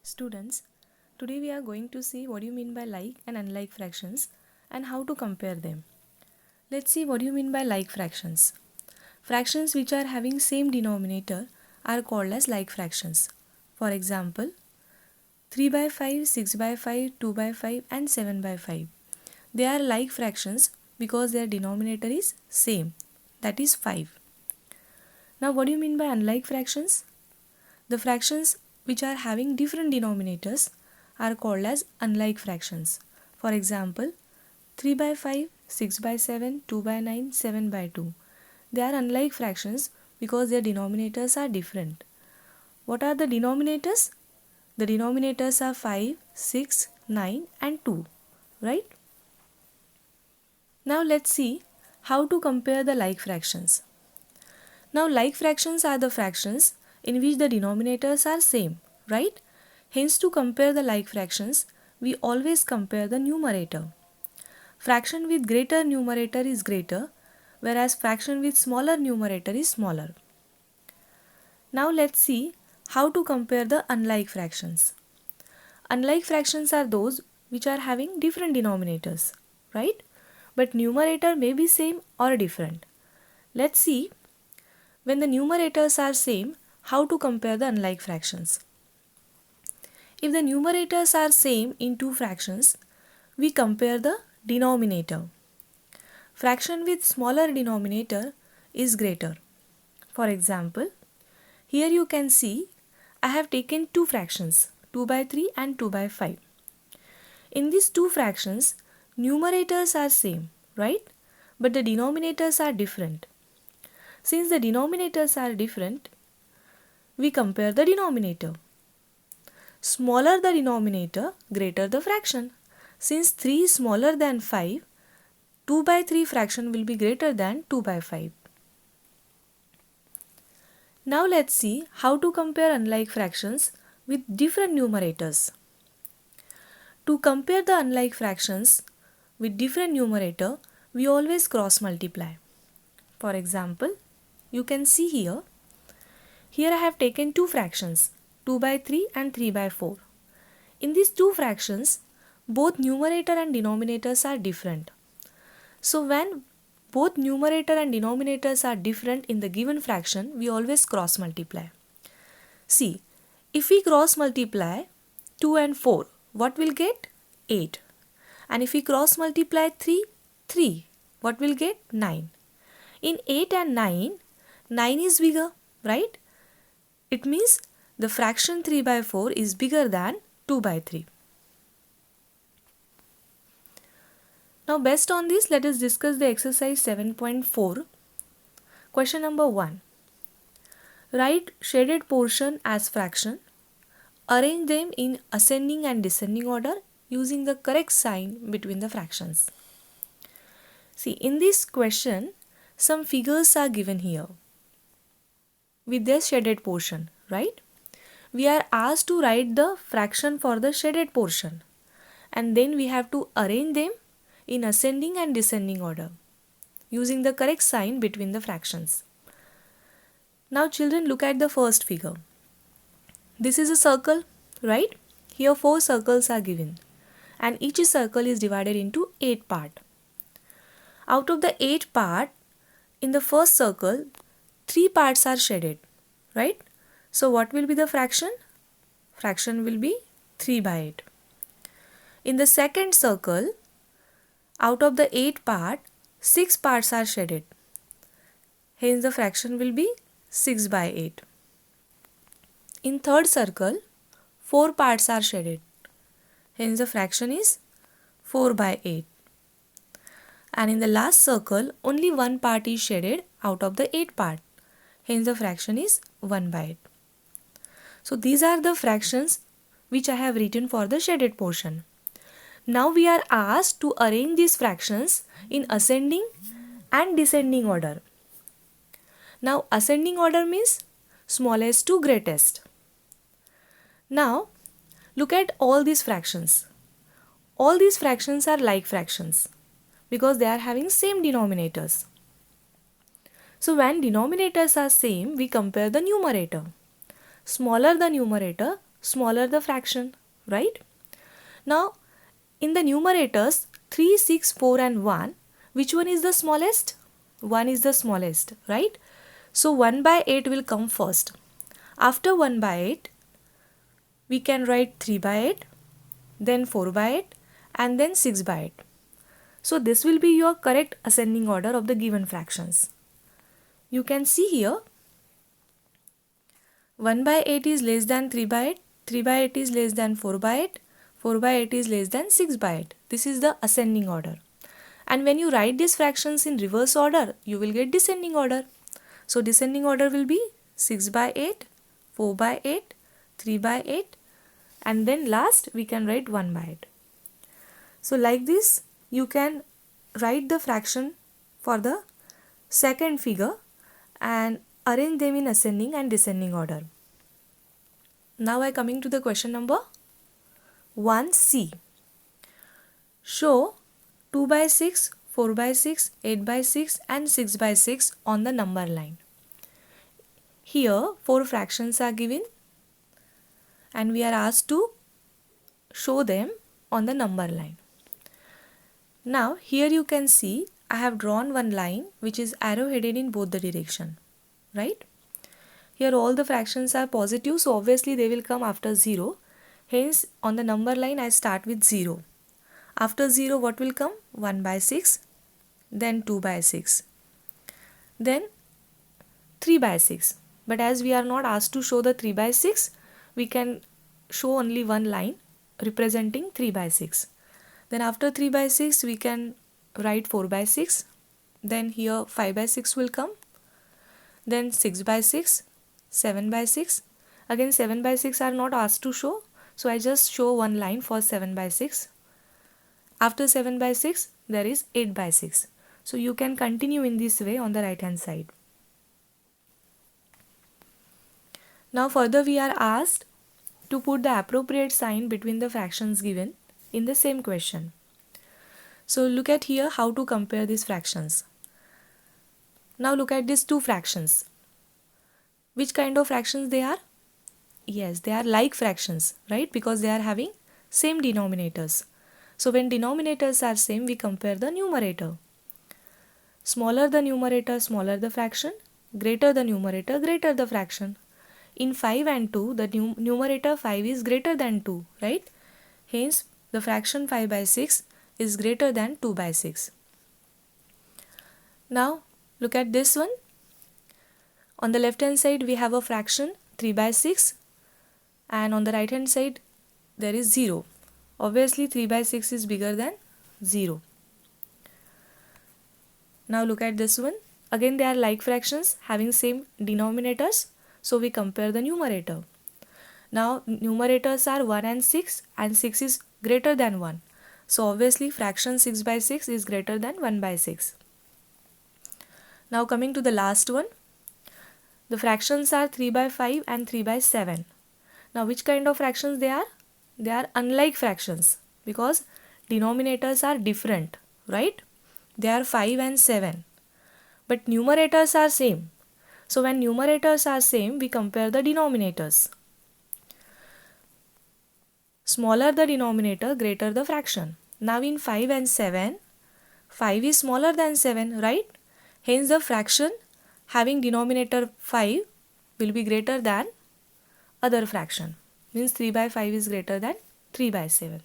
Students, today we are going to see what you mean by like and unlike fractions and how to compare them. Let's see what you mean by like fractions. Fractions which are having same denominator are called as like fractions. For example, 3 by 5, 6 by 5, 2 by 5 and 7 by 5. They are like fractions because their denominator is same, that is 5. Now what do you mean by unlike fractions? The fractions which are having different denominators are called as unlike fractions. For example, 3 by 5, 6 by 7, 2 by 9, 7 by 2. They are unlike fractions because their denominators are different. What are the denominators? The denominators are 5, 6, 9 and 2, right? Now let's see how to compare the like fractions. Now like fractions are the fractions in which the denominators are same, right? Hence to compare the like fractions, we always compare the numerator. Fraction with greater numerator is greater, whereas fraction with smaller numerator is smaller. Now let's see how to compare the unlike fractions. Unlike fractions are those which are having different denominators, right? But numerator may be same or different. Let's see when the numerators are same, how to compare the unlike fractions. If the numerators are same in two fractions, we compare the denominator. Fraction with smaller denominator is greater. For example, here you can see I have taken two fractions, 2 by 3 and 2 by 5. In these two fractions, numerators are same, right? But the denominators are different. Since the denominators are different, we compare the denominator. Smaller the denominator, greater the fraction. Since 3 is smaller than 5, 2 by 3 fraction will be greater than 2 by 5. Now let's see how to compare unlike fractions with different numerators. To compare the unlike fractions with different numerator, we always cross multiply. For example, you can see here I have taken two fractions, 2 by 3 and 3 by 4. In these two fractions, both numerator and denominators are different. So when both numerator and denominators are different in the given fraction, we always cross multiply. See, if we cross multiply 2 and 4, what will get? 8. And if we cross multiply 3, what will get? 9. In 8 and 9, 9 is bigger, right? It means the fraction 3 by 4 is bigger than 2 by 3. Now based on this, let us discuss the exercise 7.4. Question number 1. Write shaded portion as fraction. Arrange them in ascending and descending order using the correct sign between the fractions. See, in this question, some figures are given here with their shaded portion, right? We are asked to write the fraction for the shaded portion and then we have to arrange them in ascending and descending order using the correct sign between the fractions. Now children, look at the first figure. This is a circle, right? Here 4 circles are given and each circle is divided into 8 parts. Out of the 8 parts, in the first circle, 3 parts are shaded, right? So what will be the fraction? Fraction will be 3 by 8. In the second circle, out of the 8 parts, 6 parts are shaded. Hence the fraction will be 6 by 8. In third circle, 4 parts are shaded. Hence the fraction is 4 by 8. And in the last circle, only one part is shaded out of the 8 parts. Hence the fraction is 1 by 8. So these are the fractions which I have written for the shaded portion. Now we are asked to arrange these fractions in ascending and descending order. Now ascending order means smallest to greatest. Now look at all these fractions. All these fractions are like fractions because they are having same denominators. So when denominators are same, we compare the numerator. Smaller the numerator, smaller the fraction, right? Now, in the numerators 3, 6, 4 and 1, which one is the smallest? 1 is the smallest, right? So 1 by 8 will come first. After 1 by 8, we can write 3 by 8, then 4 by 8 and then 6 by 8. So this will be your correct ascending order of the given fractions. You can see here 1 by 8 is less than 3 by 8, 3 by 8 is less than 4 by 8, 4 by 8 is less than 6 by 8. This is the ascending order. And when you write these fractions in reverse order, you will get descending order. So descending order will be 6 by 8, 4 by 8, 3 by 8 and then last we can write 1 by 8. So like this you can write the fraction for the second figure and arrange them in ascending and descending order. Now I coming to the question number 1C. Show 2 by 6, 4 by 6, 8 by 6 and 6 by 6 on the number line. Here 4 fractions are given and we are asked to show them on the number line. Now here you can see I have drawn one line which is arrow headed in both the direction, right? Here all the fractions are positive, so obviously they will come after 0. Hence on the number line I start with 0. After 0 what will come? 1 by 6, then 2 by 6, then 3 by 6. But as we are not asked to show the 3 by 6, we can show only one line representing 3 by 6. Then after 3 by 6 we can write 4 by 6. Then here 5 by 6 will come. Then 6 by 6, 7 by 6. Again 7 by 6 are not asked to show. So I just show one line for 7 by 6. After 7 by 6 there is 8 by 6. So you can continue in this way on the right hand side. Now further we are asked to put the appropriate sign between the fractions given in the same question. So look at here how to compare these fractions. Now look at these two fractions. Which kind of fractions they are? Yes, they are like fractions, right? Because they are having same denominators. So when denominators are same, we compare the numerator. Smaller the numerator, smaller the fraction. Greater the numerator, greater the fraction. In 5 and 2, the numerator 5 is greater than 2, right? Hence, the fraction 5 by 6 is greater than 2 by 6. Now, look at this one. On the left hand side, we have a fraction 3 by 6 and on the right hand side, there is 0. Obviously, 3 by 6 is bigger than 0. Now, look at this one. Again, they are like fractions having same denominators. So we compare the numerator. Now numerators are 1 and 6 is greater than 1. So obviously fraction 6 by 6 is greater than 1 by 6. Now coming to the last one. The fractions are 3 by 5 and 3 by 7. Now which kind of fractions they are? They are unlike fractions because denominators are different, right? They are 5 and 7. But numerators are same. So when numerators are same, we compare the denominators. Smaller the denominator, greater the fraction. Now in 5 and 7, 5 is smaller than 7, right? Hence the fraction having denominator 5 will be greater than other fraction. Means 3 by 5 is greater than 3 by 7.